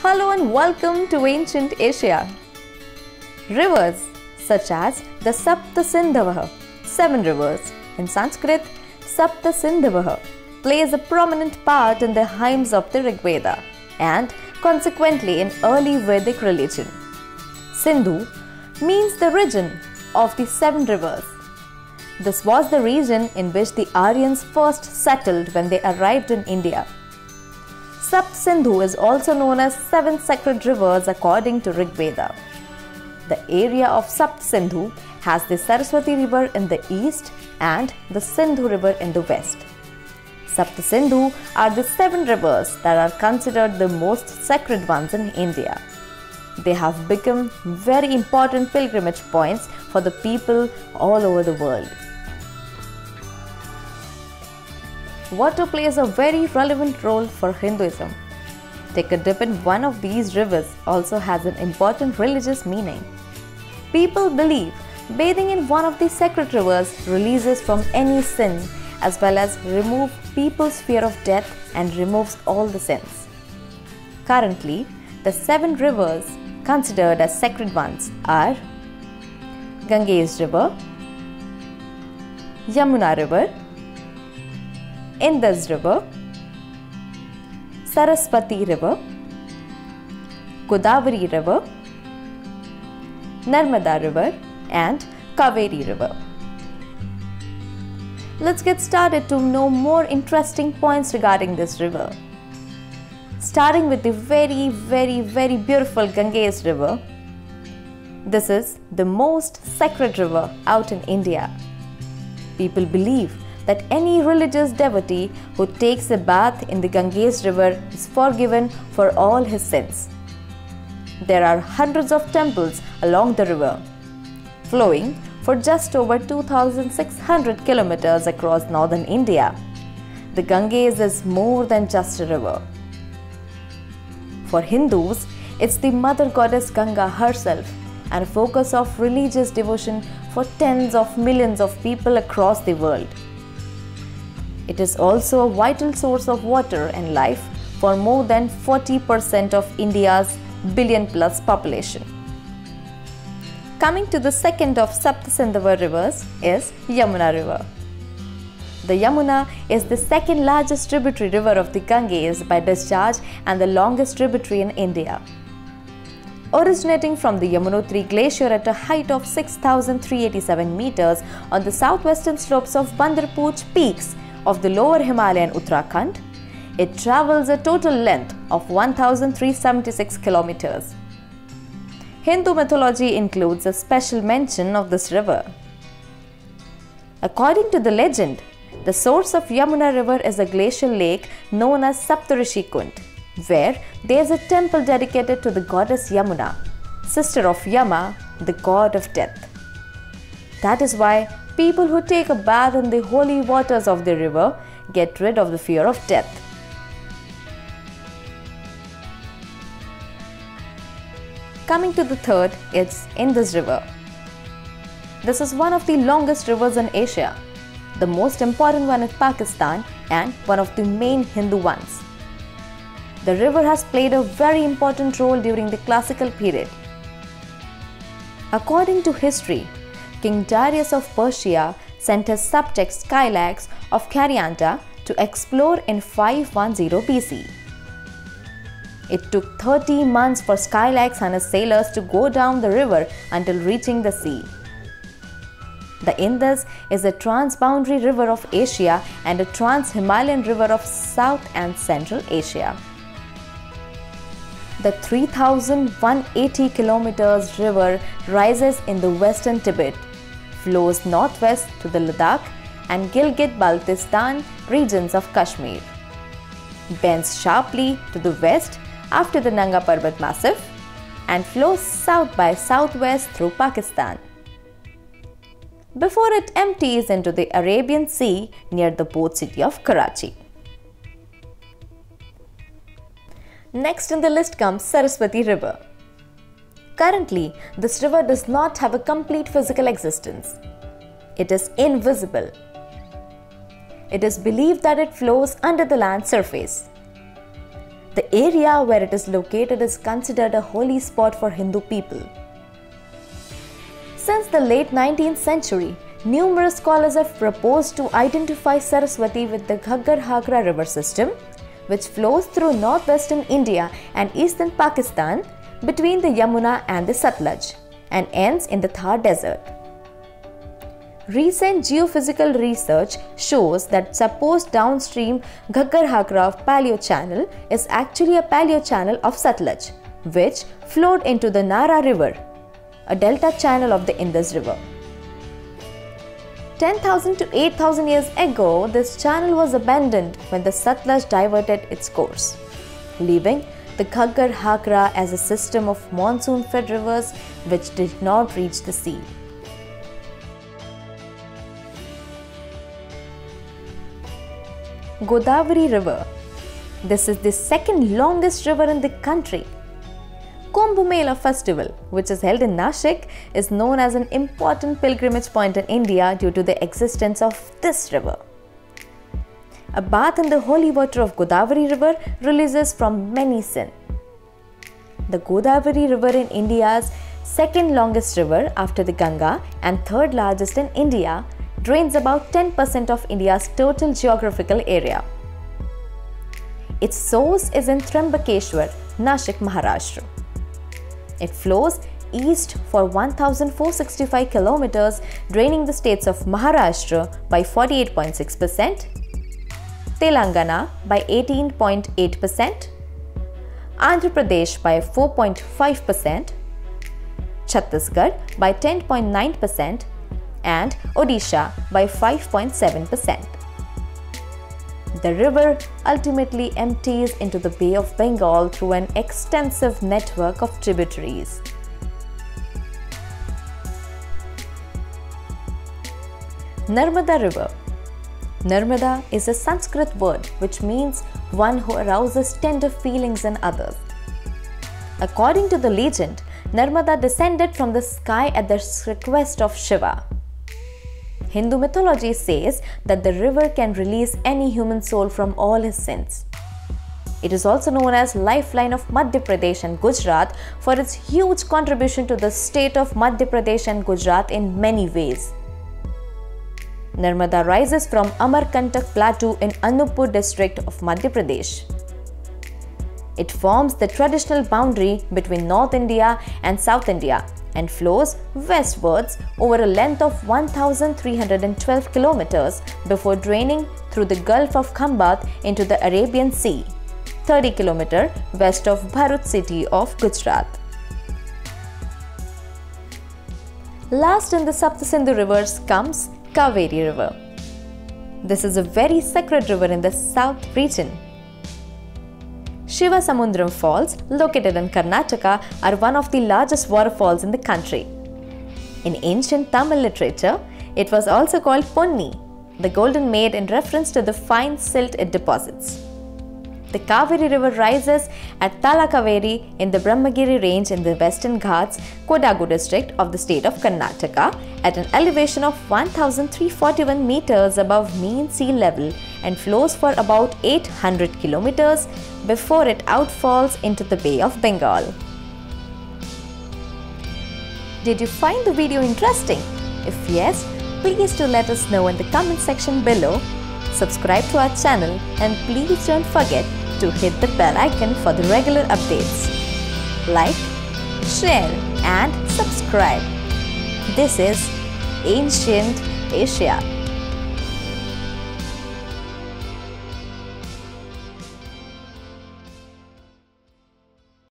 Hello and welcome to ancient Asia. Rivers such as the Sapta Sindhavah, 7 rivers, in Sanskrit Sapta Sindhavah, plays a prominent part in the hymns of the Rig Veda and consequently in early Vedic religion. Sindhu means the region of the 7 rivers. This was the region in which the Aryans first settled when they arrived in India. Sapta Sindhu is also known as 7 sacred rivers according to Rig Veda. The area of Sapta Sindhu has the Saraswati River in the east and the Sindhu River in the west. Sapta Sindhu are the 7 rivers that are considered the most sacred ones in India. They have become very important pilgrimage points for the people all over the world. Water plays a very relevant role for Hinduism. Take a dip in one of these rivers also has an important religious meaning. People believe bathing in one of these sacred rivers releases from any sin as well as remove people's fear of death and removes all the sins. Currently, the 7 rivers considered as sacred ones are Ganges River, Yamuna River, Indus River, Saraswati River, Godavari River, Narmada River and Kaveri River. Let's get started to know more interesting points regarding this river. Starting with the very beautiful Ganges River. This is the most sacred river out in India. People believe that any religious devotee who takes a bath in the Ganges River is forgiven for all his sins. There are hundreds of temples along the river, flowing for just over 2,600 kilometers across northern India. The Ganges is more than just a river. For Hindus, it's the mother goddess Ganga herself and a focus of religious devotion for tens of millions of people across the world. It is also a vital source of water and life for more than 40% of India's billion-plus population. Coming to the second of Sapta Sindhavah rivers is Yamuna River. The Yamuna is the second largest tributary river of the Ganges by discharge and the longest tributary in India. Originating from the Yamunotri glacier at a height of 6,387 meters on the southwestern slopes of Bandarpooch peaks of the lower Himalayan Uttarakhand, it travels a total length of 1,376 kilometers. Hindu mythology includes a special mention of this river. According to the legend, the source of Yamuna River is a glacial lake known as Saptarishi Kund, where there is a temple dedicated to the goddess Yamuna, sister of Yama, the god of death. That is why people who take a bath in the holy waters of the river get rid of the fear of death. Coming to the third, it's Indus River. This is one of the longest rivers in Asia, the most important one in Pakistan and one of the main Hindu ones. The river has played a very important role during the classical period. According to history, King Darius of Persia sent his subject Skylax of Carianta to explore in 510 BC. It took 30 months for Skylax and his sailors to go down the river until reaching the sea. The Indus is a transboundary river of Asia and a trans-Himalayan river of South and Central Asia. The 3,180 kilometers river rises in the western Tibet, flows northwest to the Ladakh and Gilgit-Baltistan regions of Kashmir, bends sharply to the west after the Nanga Parbat Massif and flows south by southwest through Pakistan, before it empties into the Arabian Sea near the port city of Karachi. Next in the list comes Saraswati River. Currently, this river does not have a complete physical existence. It is invisible. It is believed that it flows under the land surface. The area where it is located is considered a holy spot for Hindu people. Since the late 19th century, numerous scholars have proposed to identify Saraswati with the Ghaggar-Hakra river system, which flows through northwestern India and eastern Pakistan between the Yamuna and the Satluj and ends in the Thar Desert. Recent geophysical research shows that supposed downstream Ghaggar-Hakra Paleochannel is actually a paleochannel of Satluj, which flowed into the Narmada River, a delta channel of the Indus River. 10,000 to 8,000 years ago, this channel was abandoned when the Satluj diverted its course, leaving the Ghaggar-Hakra as a system of monsoon-fed rivers which did not reach the sea. Godavari River. This is the second longest river in the country. Kumbh Mela festival, which is held in Nashik, is known as an important pilgrimage point in India due to the existence of this river. A bath in the holy water of Godavari River releases from many sins. The Godavari River in India's second longest river after the Ganga and third largest in India, drains about 10% of India's total geographical area. Its source is in Trimbakeshwar, Nashik, Maharashtra. It flows east for 1,465 kilometers, draining the states of Maharashtra by 48.6%, Telangana by 18.8%, Andhra Pradesh by 4.5%, Chhattisgarh by 10.9%, and Odisha by 5.7%. The river ultimately empties into the Bay of Bengal through an extensive network of tributaries. Narmada River. Narmada is a Sanskrit word which means one who arouses tender feelings in others. According to the legend, Narmada descended from the sky at the request of Shiva. Hindu mythology says that the river can release any human soul from all his sins. It is also known as lifeline of Madhya Pradesh and Gujarat for its huge contribution to the state of Madhya Pradesh and Gujarat in many ways. Narmada rises from Amarkantak Plateau in Anuppur district of Madhya Pradesh. It forms the traditional boundary between North India and South India and flows westwards over a length of 1,312 kilometers before draining through the Gulf of Khambat into the Arabian Sea, 30 kilometers west of Bharat city of Gujarat. Last in the Sapta Sindhu rivers comes Kaveri River. This is a very sacred river in the south region. Shiva Samundram Falls, located in Karnataka, are one of the largest waterfalls in the country. In ancient Tamil literature, it was also called Ponni, the golden maid, in reference to the fine silt it deposits. The Kaveri River rises at Talakaveri in the Brahmagiri range in the Western Ghats, Kodagu district of the state of Karnataka at an elevation of 1,341 meters above mean sea level and flows for about 800 kilometers before it outfalls into the Bay of Bengal. Did you find the video interesting? If yes, please do let us know in the comment section below. Subscribe to our channel and please don't forget to hit the bell icon for the regular updates. Like, share and subscribe. This is Ancient Asia.